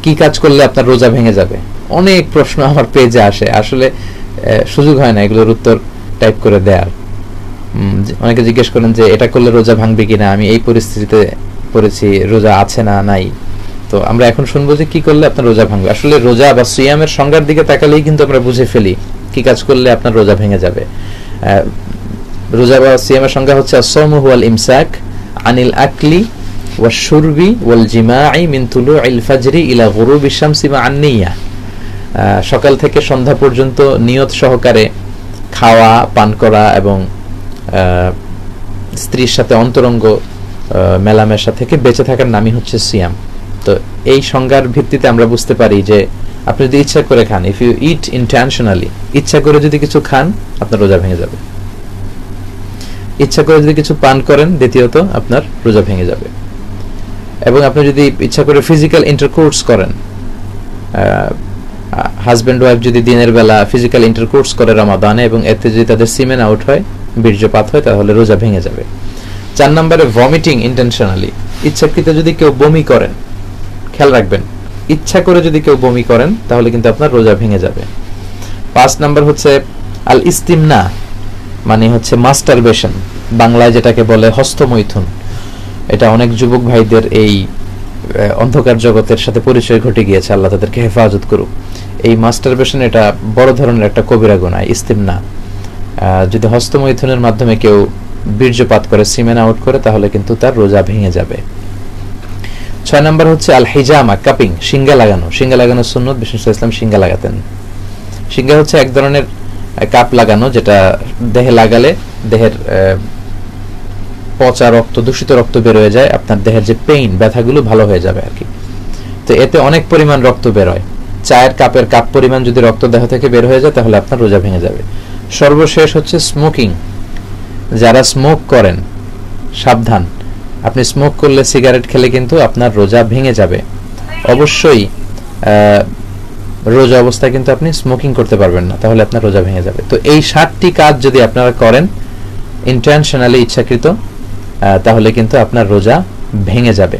কি কাজ করলে আপনার রোজা ভেঙে যাবে? অনেক প্রশ্ন আমার পেজে আসে, আসলে সুযোগ হয় না এগুলোর উত্তর টাইপ করে দেওয়ার। অনেকে জিজ্ঞেস করেন যে এটা করলে রোজা ভাঙবে কিনা, আমি এই পরিস্থিতিতে পড়েছি, রোজা আছে না নাই। তো আমরা এখন শুনবো যে কি করলে আপনার রোজা ভাঙবে। আসলে রোজা বা সিয়ামের সংজ্ঞার দিকে তাকালেই কিন্তু আমরা বুঝে ফেলি কি কাজ করলে আপনার রোজা ভেঙে যাবে। রোজা বা সিয়ামের সংজ্ঞা হচ্ছে as-sawmu huwa al-imsak anil akli wash-shurbi wal-jima'i min tulu'il fajri ila ghurubi ash-shamsi ma'an niyyah। সকাল থেকে সন্ধ্যা পর্যন্ত নিয়ত সহকারে খাওয়া, পান করা এবং স্ত্রীর সাথে অন্তরঙ্গ মেলামেশা থেকে বেঁচে থাকার নামই হচ্ছে সিয়াম। তো এই সংজ্ঞার ভিত্তিতে আমরা বুঝতে পারি যে আপনি যদি ইচ্ছা করে খান, ইফ ইউ ইট ইন্টেনশনালি, ইচ্ছা করে যদি কিছু খান আপনার রোজা ভেঙে যাবে। ইচ্ছা করে যদি কিছু পান করেন, দ্বিতীয়ত আপনার রোজা ভেঙে যাবে। এবং আপনি যদি ইচ্ছা করে ফিজিক্যাল ইন্টারকোর্স করেন, হাজব্যান্ড ওয়াইফ যদি দিনের বেলা ফিজিক্যাল ইন্টারকোর্স করে রমাদানে এবং এতে যদি তাদের সিমেন আউট হয়, বীর্যপাত হয়, তাহলে রোজা ভেঙে যাবে। 4 নম্বরে ভমিটিং ইন্টেনশনালি, ইচ্ছাকৃত যদি কেউ বমি করেন, খেয়াল রাখবেন ইচ্ছা করে যদি কেউ বমি করেন তাহলে কিন্তু আপনার রোজা ভেঙে যাবে। 5 নম্বর হচ্ছে আল ইস্তিমনা, মানে হচ্ছে মাস্টারবেশন, বাংলায় যেটাকে বলে হস্তমৈথুন। এটা অনেক যুবক ভাইদের এই অন্ধকার জগতের সাথে পরিচয় ঘটে গিয়েছে, আল্লাহ তাদেরকে হেফাজত করুক। এই মাস্টারবেশন এটা বড় ধরনের একটা কবিরা গুনাহ, ইস্তিমনা। যদি হস্তমৈথুনের মাধ্যমে কেউ বীর্যপাত করে, সিমেন আউট করে, তাহলে কিন্তু তার রোজা ভেঙে যাবে। 6 নম্বর হচ্ছে আল হিজামা, কাপিং, শিঙ্গা লাগানো। শিঙ্গা লাগানো সুন্নত, বিষ্ণু ইসলাম শিঙ্গা লাগাতেন। শিঙ্গা হচ্ছে এক ধরনের কাপ লাগানো, যেটা দেহে লাগালে দেহের পচা রক্ত, দূষিত রক্ত বের হয়ে যায়, আপনার দেহের যে পেইন, ব্যথাগুলো ভালো হয়ে যাবে আর কি। তো এতে অনেক পরিমাণ রক্ত বের হয়। চায়ের কাপের কাপ পরিমাণ যদি রক্ত দেহ থেকে বের হয়ে যায় তাহলে আপনার রোজা ভেঙে যাবে। সর্বশেষ হচ্ছে স্মোকিং। যারা স্মোক করেন সাবধান, আপনি স্মোক করলে, সিগারেট খেলে কিন্তু আপনার রোজা ভেঙে যাবে। অবশ্যই রোজা অবস্থায় কিন্তু আপনি স্মোকিং করতে পারবেন না, তাহলে আপনার রোজা ভেঙে যাবে। তো এই 7টি কাজ যদি আপনারা করেন ইন্টেনশনালি, ইচ্ছাকৃত, তাহলে কিন্তু আপনার রোজা ভেঙে যাবে।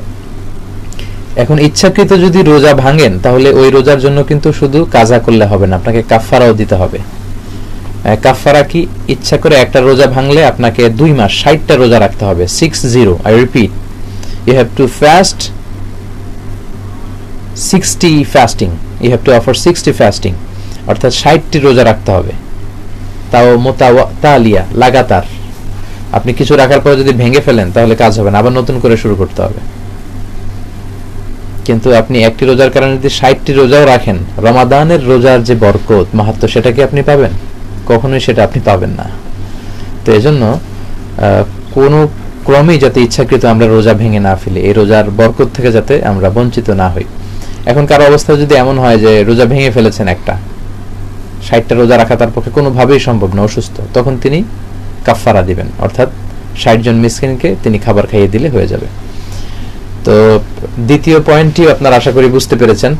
এখন ইচ্ছাকৃত যদি রোজা ভাঙেন তাহলে ওই রোজার জন্য কিন্তু শুধু কাজা করলে হবে না, আপনাকে কাফফারাও দিতে হবে। কাফফারা কি? ইচ্ছা করে একটা রোজা ভাঙলে আপনাকে 2 মাস 60টা রোজা রাখতে হবে। 60, I repeat, you have to fast 60 fasting, you have to offer 60 fasting, অর্থাৎ 60টি রোজা রাখতে হবে, তাও মোতাওয়ালিয়া, লাগাতার। আপনি কিছু রাখার পরে যদি ভেঙে ফেলেন তাহলে কাজ হবে না, আবার নতুন করে শুরু করতে হবে। কিন্তু আপনি একটি রোজার কারণে যদি 60টি রোজাও রাখেন, রমাদানের রোজার যে বরকত, মাহাত্ম্য, সেটা কি আপনি পাবেন? কখনোই সেটা আপনি পাবেন না। তো এজন্য কোনো ক্রমেই যাতে ইচ্ছাকৃত আমরা রোজা ভেঙে না ফেলি, এই রোজার বরকত থেকে যাতে আমরা বঞ্চিত না হই। এখন কারো অবস্থা যদি এমন হয় যে রোজা ভেঙে ফেলেছেন, একটা 60টা রোজা রাখা তার পক্ষে কোনোভাবেই সম্ভব না, অসুস্থ, তখন তিনি কাফফারা দিবেন, অর্থাৎ 60 জন মিসকিনকে তিনি খাবার খাইয়ে দিলে হয়ে যাবে। তো দ্বিতীয় পয়েন্টটি আপনারা আশা করি বুঝতে পেরেছেন।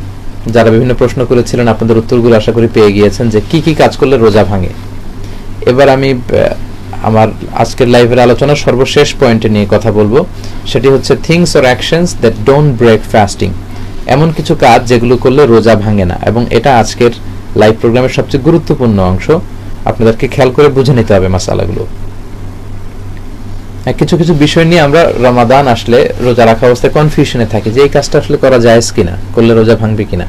যারা বিভিন্ন প্রশ্ন করেছিলেন আপনাদের উত্তরগুলো আশা করি পেয়ে গিয়েছেন যে কি কি কাজ করলে রোজা ভাঙে। এবার আমি আমার আজকের লাইভের আলোচনা সর্বশেষ পয়েন্টে নিয়ে কথা বলবো, সেটি হচ্ছে things or actions that don't break fasting. এমন কিছু কাজ যেগুলো করলে রোজা ভাঙে না, এবং এটা আজকের লাইভ প্রোগ্রামের সবচেয়ে গুরুত্বপূর্ণ অংশ। আপনাদেরকে খেয়াল করে বুঝে নিতে হবে মাসালাগুলো। কিছু কিছু বিষয় নিয়ে আমরা রমাদান আসলে রোজা রাখা অবস্থায় কনফিউশনে থাকি যে এই কাজটা আসলে করা জায়েজ কিনা, করলে রোজা ভাঙবে কিনা।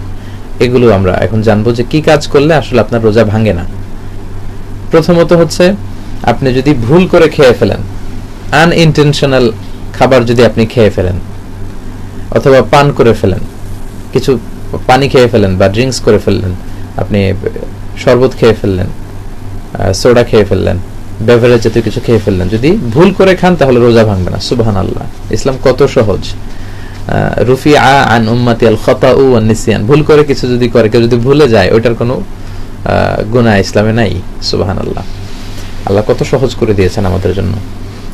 এগুলো আমরা এখন জানবো যে কি কাজ করলে আসলে আপনার রোজা ভাঙে না। প্রথমত হচ্ছে আপনি যদি ভুল করে খেয়ে ফেলেন, আনইনটেনশনাল খাবার যদি আপনি খেয়ে ফেলেন, অথবা পান করে ফেলেন, কিছু পানি খেয়ে ফেলেন বা ড্রিঙ্কস করে ফেললেন, আপনি শরবত খেয়ে ফেললেন, সোডা খেয়ে ফেললেন, বেভারেজ জাতীয় কিছু খেয়ে ফেললেন, যদি ভুল করে খান তাহলে রোজা ভাঙবে না। সুবহানাল্লাহ, ইসলাম কত সহজ। রুফিআ আন উম্মতি আল খাতাউ ওয়ান নিসিয়ান, ভুল করে কিছু যদি করে, কেউ যদি ভুলে যায়, ওইটার কোনো গুনাহ ইসলামে নাই। সুবহানাল্লাহ, আল্লাহ কত সহজ করে দিয়েছেন আমাদের জন্য।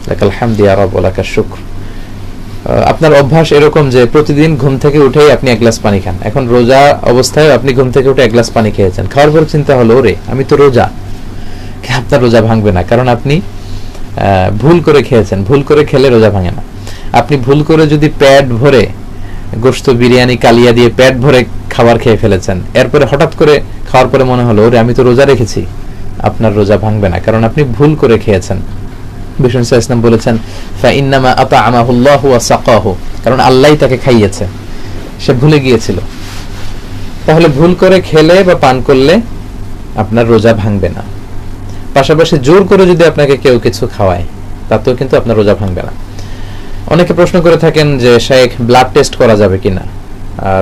লাকাল হামদু ইয়া রাব ওয়া লাকাশ শুকর। আপনার অভ্যাস এরকম যে প্রতিদিন ঘুম থেকে উঠেই আপনি 1 গ্লাস পানি খান। এখন রোজা অবস্থায় আপনি ঘুম থেকে উঠে 1 গ্লাস পানি খেয়েছেন, খাওয়ার পর চিন্তা হলো ওরে আমি তো রোজা, আপনার রোজা ভাঙবে না, কারণ আপনি ভুল করে খেয়েছেন। ভুল করে খেলে রোজা ভাঙে না। আপনি ভুল করে যদি পেট ভরে গোশত বিরিয়ানি কালিয়া দিয়ে পেট ভরে খাবার খেয়ে ফেলেছেন, এরপরে হঠাৎ করে খাওয়ার পরে মনে হলো ওরে আমি তো রোজা রেখেছি, আপনার রোজা ভাঙবে না, কারণ আপনি ভুল করে খেয়েছেন। বিষ্ণু সাল্লাল্লাহু আলাইহি ওয়াসাল্লাম বলেছেন ফাইন্নামা আতআমাহুল্লাহু ওয়া সাকাহু, কারণ আল্লাহই তাকে খাইয়েছে, সে ভুলে গিয়েছিল। তাহলে ভুল করে খেলে বা পান করলে আপনার রোজা ভাঙবে না। পাশাপাশি জোর করে যদি আপনাকে কেউ কিছু খাওয়ায় তাতেও কিন্তু আপনার রোজা ভাঙবে না। অনেকে প্রশ্ন করে থাকেন যে শেখ ব্লাড টেস্ট করা যাবে কিনা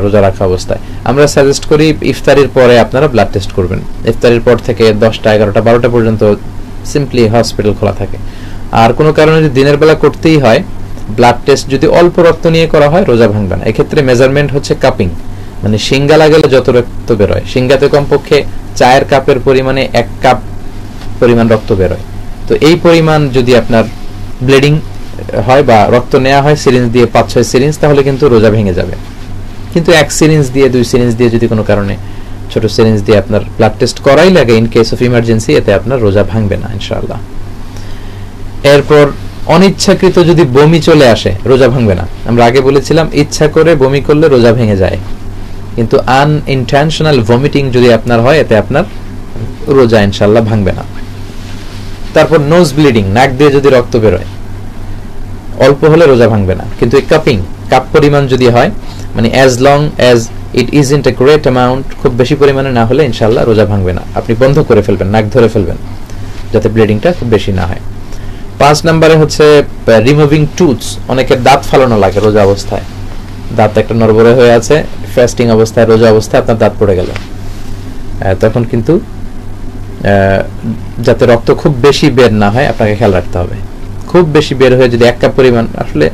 রোজা রাখা অবস্থায়। আমরা সাজেস্ট করি ইফতারির পরে আপনারা ব্লাড টেস্ট করবেন। ইফতারির পর থেকে 10টা 11টা 12টা পর্যন্ত সিম্পলি হসপিটাল খোলা থাকে। আর কোনো কারণে যদি দিনের বেলা করতেই হয়, ব্লাড টেস্ট যদি অল্প রক্ত নিয়ে করা হয় রোজা ভাঙবে না। এক্ষেত্রে মেজারমেন্ট হচ্ছে কাপিং, মানে সিঙ্গা লাগালে যত রক্ত বেরোয়, সিঙ্গাতে কমপক্ষে চায়ের কাপের পরিমাণে 1 কাপ পরিমাণ রক্ত বেরোয়। তো এই পরিমাণ যদি আপনার ব্লিডিং হয় বা রক্ত নেওয়া হয় সিরিঞ্জ দিয়ে 5-6 সিরিঞ্জ, তাহলে কিন্তু রোজা ভেঙে যাবে। কিন্তু 1 সিরিঞ্জ দিয়ে 2 সিরিঞ্জ দিয়ে যদি কোনো কারণে ছোট সিরিঞ্জ দিয়ে আপনার ব্লাড টেস্ট করাই লাগে ইন কেস অফ ইমার্জেন্সি, এতে আপনার রোজা ভাঙবে না ইনশাআল্লাহ। এরপর অনিচ্ছাকৃত যদি বমি চলে আসে রোজা ভাঙবে না। আমরা আগে বলেছিলাম ইচ্ছা করে বমি করলে রোজা ভেঙে যায়, কিন্তু আনইনটেনশনাল ভমিটিং যদি আপনার হয় এতে আপনার রোজা ইনশাআল্লাহ ভাঙবে না। তারপর নোজ ব্লিডিং, নাক দিয়ে যদি রক্ত বেরোয় অল্প হলে রোজা ভাঙবে না, কিন্তু এই কাপ পরিমাণ যদি হয়, মানে as long as it isn't a great amount, খুব বেশি পরিমাণে না হলে ইনশাআল্লাহ রোজা ভাঙবে না। আপনি বন্ধ করে ফেলবেন, নাক ধরে ফেলবেন যাতে ব্লিডিংটা খুব বেশি না হয়। 5 নম্বরে হচ্ছে রিমুভিং টুথস। অনেকের দাঁত ফালানো লাগে রোজা অবস্থায়, দাঁত একটা নড়বড়ে হয়ে আছে, ফাস্টিং অবস্থায় রোজা অবস্থায় আপনার দাঁত পড়ে গেল, তখন কিন্তু যাতে রক্ত খুব বেশি বের না হয় আপনাকে খেয়াল রাখতে হবে। খুব বেশি বের হয়ে যদি 1 কাপ পরিমাণ, আসলে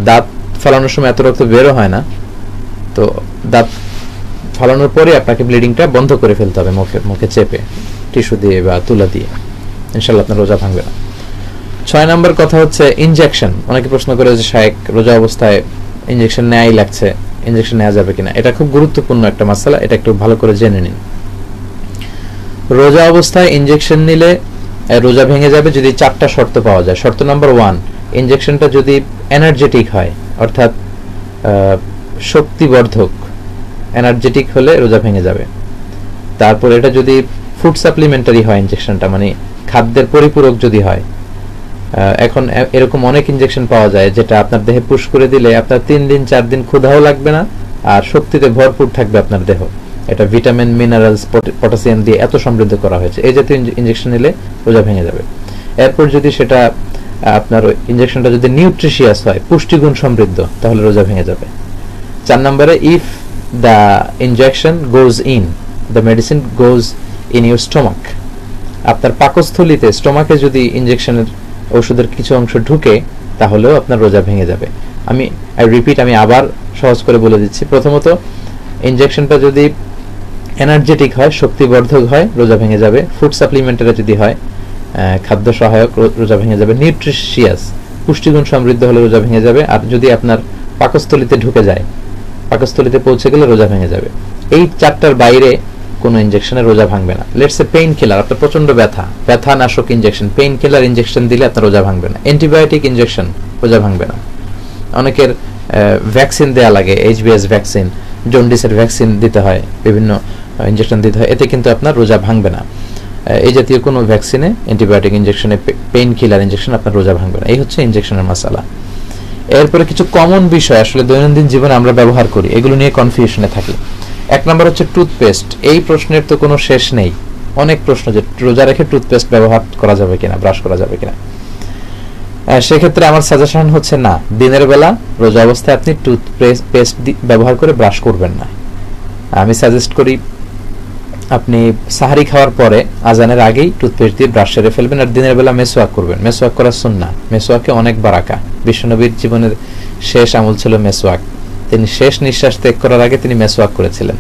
দাঁত ফালানোর সময় এত রক্ত বেরও হয় না, তো দাঁত ফালানোর পরে আপনাকে ব্লিডিংটা বন্ধ করে ফেলতে হবে মুখে চেপে, টিস্যু দিয়ে বা তুলা দিয়ে, ইনশাআল্লাহ আপনার রোজা ভাঙবে না। 6 নম্বর কথা হচ্ছে ইনজেকশন। অনেকে প্রশ্ন করে যে শায়েক রোজা অবস্থায় ইনজেকশন নেয়াই লাগছে, ইনজেকশন নেওয়া যাবে কিনা। এটা খুব গুরুত্বপূর্ণ একটা মাসআলা, এটা একটু ভালো করে জেনে নিন। রোজা অবস্থায় ইনজেকশন নিলে রোজা ভেঙে যাবে যদি 4টা শর্ত পাওয়া যায়। শর্ত নাম্বার 1, ইনজেকশনটা যদি এনার্জেটিক হয়, অর্থাৎ শক্তিবর্ধক, এনার্জেটিক হলে রোজা ভেঙে যাবে। তারপর এটা যদি ফুড সাপ্লিমেন্টারি হয়, ইনজেকশনটা মানে খাদ্যের পরিপূরক যদি হয়। এখন এরকম অনেক ইনজেকশন পাওয়া যায় যেটা আপনার দেহে পুশ করে দিলে আপনার 3 দিন 4 দিন ক্ষুধাও লাগবে না, আর শক্তিতে ভরপুর থাকবে আপনার দেহ। এটা ভিটামিন, মিনারেলস, পটাশিয়াম দিয়ে এত সমৃদ্ধ করা হয়েছে। এই জাতীয় ইনজেকশন নিলে রোজা ভেঙে যাবে। এরপর যদি সেটা আপনার ইনজেকশনটা যদি নিউট্রিশিয়াস হয়, পুষ্টিগুণ সমৃদ্ধ, তাহলে রোজা ভেঙে যাবে। 4 নম্বরে, if the injection goes in, the medicine goes in your stomach, আপনার পাকস্থলীতে, স্টমাকে যদি ইনজেকশনের ওষুধের কিছু অংশ ঢুকে তাহলেও আপনার রোজা ভেঙে যাবে। আমি আবার সহজ করে বলে দিচ্ছি। প্রথমত, ইনজেকশনটা যদি এনার্জেটিক হয়, শক্তিবর্ধক হয়, রোজা ভেঙে যাবে। ফুড সাপ্লিমেন্টারি যদি হয়, খাদ্য সহায়ক, রোজা ভেঙে যাবে। নিউট্রিশিয়াস, পুষ্টিগুণ সমৃদ্ধ হলে রোজা ভেঙে যাবে। আর যদি আপনার পাকস্থলীতে ঢুকে যায়, পাকস্থলীতে পৌঁছে গেলে রোজা ভেঙে যাবে। এই 4টার বাইরে কোনো ইনজেকশনে রোজা ভাঙবে না। লেটস এ পেইন কিলার, আপনার প্রচন্ড ব্যথা নাশক ইনজেকশন, পেইন কিলার ইনজেকশন দিলে আপনার রোজা ভাঙবে না। অ্যান্টিবায়োটিক ইনজেকশন, রোজা ভাঙবে না। অনেকের ভ্যাকসিন দেয়া লাগে, HBS ভ্যাকসিন, জন্ডিসের ভ্যাকসিন দিতে হয়, বিভিন্ন ইনজেকশন দিতে হয়, এতে কিন্তু আপনার রোজা ভাঙবে না। এই জাতীয় কোনো ভ্যাকসিনে, অ্যান্টিবায়োটিক ইনজেকশনে, পেইন কিলার ইনজেকশন আপনার রোজা ভাঙবে না। এই হচ্ছে ইনজেকশনের মাসালা। এরপরে কিছু কমন বিষয় আসলে দৈনন্দিন জীবনে আমরা ব্যবহার করি, এগুলো নিয়ে কনফিউশনে থাকি। 1 নম্বর হচ্ছে টুথপেস্ট। এই প্রশ্নের তো কোনো শেষ নেই, অনেক প্রশ্ন যে রোজা রেখে টুথপেস্ট ব্যবহার করা যাবে কিনা, ব্রাশ করা যাবে কিনা। সেক্ষেত্রে আমার সাজেশন হচ্ছে না, দিনের বেলা রোজা অবস্থায় আপনি টুথপেস্ট ব্যবহার করে ব্রাশ করবেন না। আমি সাজেস্ট করি আপনি সাহারি খাওয়ার পরে আজানের আগেই টুথপেস্ট দিয়ে ব্রাশ সেরে ফেলবেন, আর দিনের বেলা মেসওয়াক করবেন। মেসওয়াক করা সুন্নাহ, মেসওয়াকে অনেক বারাকা। বিশ্বনবীর জীবনের শেষ আমল ছিল মেসওয়াক, তিনি শেষ নিঃশ্বাস ত্যাগ করার আগে তিনি মেসওয়াক করেছিলেন।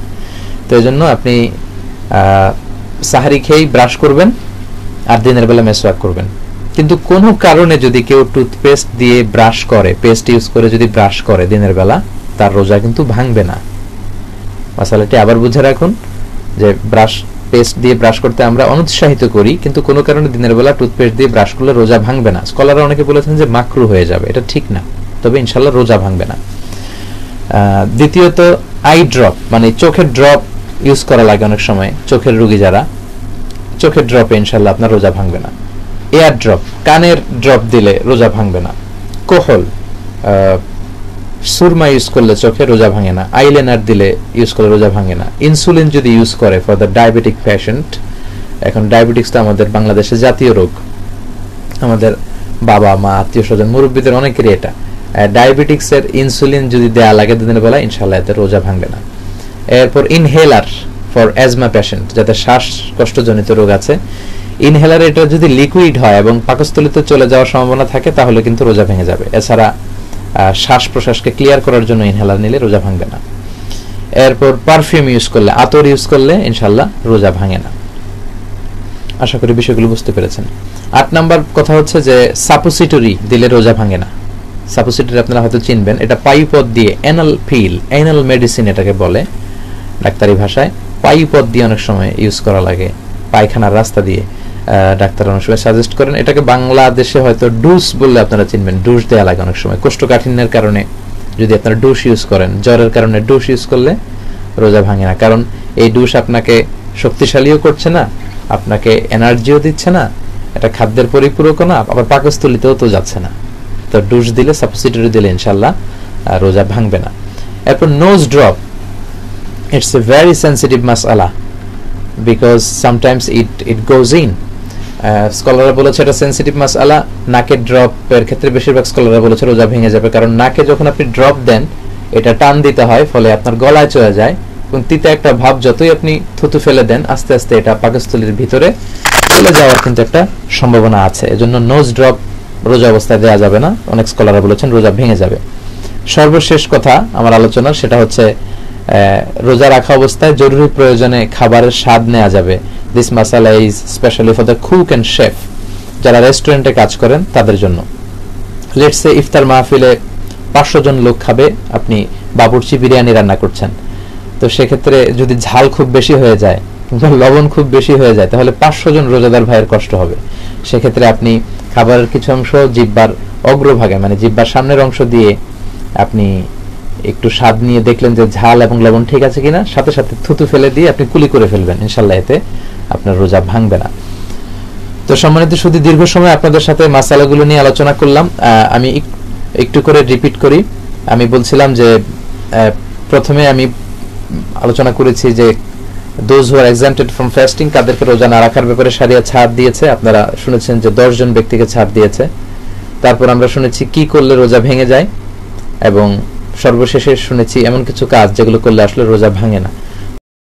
তো এই জন্য আপনি সাহারি খেয়েই ব্রাশ করবেন আর দিনের বেলা মেসওয়াক করবেন। কিন্তু কোনো কারণে যদি কেউ টুথপেস্ট দিয়ে ব্রাশ করে, পেস্ট ইউজ করে যদি ব্রাশ করে দিনের বেলা, তার রোজা কিন্তু ভাঙবে না। মাসালাটি আবার বুঝে রাখুন যে পেস্ট দিয়ে ব্রাশ করতে আমরা অনুৎসাহিত করি, কিন্তু কোনো কারণে দিনের বেলা টুথপেস্ট দিয়ে ব্রাশ করলে রোজা ভাঙবে না। স্কলাররা অনেকে বলেছেন যে মাকরু হয়ে যাবে, এটা ঠিক না, তবে ইনশাল্লাহ রোজা ভাঙবে না। দ্বিতীয়ত আই ড্রপ, মানে চোখের ড্রপ ইউজ করা লাগে অনেক সময়, চোখের রোগী যারা, চোখের ড্রপে ইনশাল্লাহ আপনার রোজা ভাঙবে না। এয়ার ড্রপ, কানের ড্রপ দিলে রোজা ভাঙবে না। কোহল, সুরমা ইউজ করলে চোখে রোজা ভাঙে না। আইলাইনার দিলে ইউজ করলে রোজা ভাঙে না। ইনসুলিন যদি ইউজ করে ফর দ্য ডায়াবেটিক পেশেন্ট, এখন ডায়াবেটিক্সটা আমাদের বাংলাদেশে জাতীয় রোগ, আমাদের বাবা মা আত্মীয় স্বজন মুরব্বীদের অনেকেরই এটা, ডায়াবেটিক্সের ইনসুলিন যদি দেয়া লাগে দিনের বেলা ইনশাল্লাহ এতে রোজা ভাঙবে না। এরপর ইনহেলার ফর অ্যাজমা পেশেন্ট, যাদের শ্বাসকষ্টজনিত রোগ আছে, ইনহেলার এটা যদি লিকুইড হয় এবং পাকস্থলিতে চলে যাওয়ার সম্ভাবনা থাকে তাহলে কিন্তু রোজা ভেঙে যাবে। এছাড়া শ্বাস প্রশ্বাসকে ক্লিয়ার করার জন্য ইনহেলার নিলে রোজা ভাঙবে না। এরপর পারফিউম ইউজ করলে, আতর ইউজ করলে ইনশাল্লাহ রোজা ভাঙে না। আশা করি বিষয়গুলো বুঝতে পেরেছেন। 8 নাম্বার কথা হচ্ছে যে সাপোসিটরি দিলে রোজা ভাঙে না। সাপোসিটরি আপনারা হয়তো চিনবেন, এটা পায়ুপথ দিয়ে অ্যানাল পিল, অ্যানাল মেডিসিন এটাকে বলে ডাক্তারি ভাষায়। পায়ুপথ দিয়ে অনেক সময় ইউজ করা লাগে, পায়খানার রাস্তা দিয়ে ডাক্তার অনেক সময় সাজেস্ট করেন। এটাকে বাংলাদেশে হয়তো ডুস বললে আপনারা চিনবেন, ডুস দেওয়া লাগে অনেক সময়। কোষ্ঠকাঠিন্যের কারণে যদি আপনারা ডুস ইউজ করেন, জ্বরের কারণে ডুস ইউজ করলে রোজা ভাঙে না, কারণ এই ডুস আপনাকে শক্তিশালীও করছে না, আপনাকে এনার্জিও দিচ্ছে না, এটা খাদ্যের পরিপূরকও না, আবার পাকস্থলিতেও তো যাচ্ছে না। তো ডুস দিলে, সাপোসিটরি দিলে ইনশাল্লাহ রোজা ভাঙবে না। এরপর nose drop, it's a very sensitive মাসআলা because sometimes it goes in. স্কলাররা বলেছে এটা সেন্সিটিভ মাসআলা। নাকের ড্রপের ক্ষেত্রে বেশিরভাগ স্কলাররা বলেছে রোজা ভেঙে যাবে, কারণ নাকে যখন আপনি ড্রপ দেন এটা টান দিতে হয়, ফলে আপনার গলায় চলে যায় এবং তিতা একটা ভাব, যতই আপনি থুতু ফেলে দেন আস্তে আস্তে এটা পাকস্থলীর ভিতরে চলে যাওয়ার কিন্তু একটা সম্ভাবনা আছে। এজন্য নোজ ড্রপ রোজা অবস্থায় দেওয়া যাবে না, অনেক স্কলাররা বলেছেন রোজা ভেঙে যাবে। সর্বশেষ কথা আমার আলোচনার, সেটা হচ্ছে রোজা রাখা অবস্থায় জরুরি প্রয়োজনে খাবারের স্বাদ নেওয়া যাবে। দিস মাসালা is specially for the cook and chef, যারা রেস্টুরেন্টে কাজ করেন তাদের জন্য। লেটস সে ইফতার মাহফিলে 500 জন লোক খাবে, আপনি বাবুর্চি বিরিয়ানি রান্না করছেন, তো সেক্ষেত্রে যদি ঝাল খুব বেশি হয়ে যায় কিংবা লবণ খুব বেশি হয়ে যায় তাহলে 500 জন রোজাদার ভাইয়ের কষ্ট হবে। সেক্ষেত্রে আপনি খাবারের কিছু অংশ জিহ্বার অগ্রভাগে, মানে জিহ্বার সামনের অংশ দিয়ে আপনি একটু স্বাদ নিয়ে দেখলেন যে ঝাল এবং লবণ ঠিক আছে কিনা, সাথে সাথে থুতু ফেলে দিয়ে আপনি কুলি করে ফেলবেন, ইনশাল্লাহ এতে আপনার রোজা ভাঙবে না। তো সম্মানিত শুধু দীর্ঘ সময় আপনাদের সাথে মাসালাগুলো নিয়ে আলোচনা করলাম, আমি একটু করে রিপিট করি। আমি বলছিলাম যে প্রথমে আমি আলোচনা করেছি যে those who are exempted from fasting, তাদেরকে রোজা না রাখার ব্যাপারে শরিয়ত ছাড় দিয়েছে। আপনারা শুনেছেন যে 10 জন ব্যক্তিকে ছাড় দিয়েছে। তারপর আমরা শুনেছি কি করলে রোজা ভেঙে যায়, এবং সর্বশেষে শুনেছি এমন কিছু কাজ যেগুলো করলে আসলে রোজা ভাঙে না।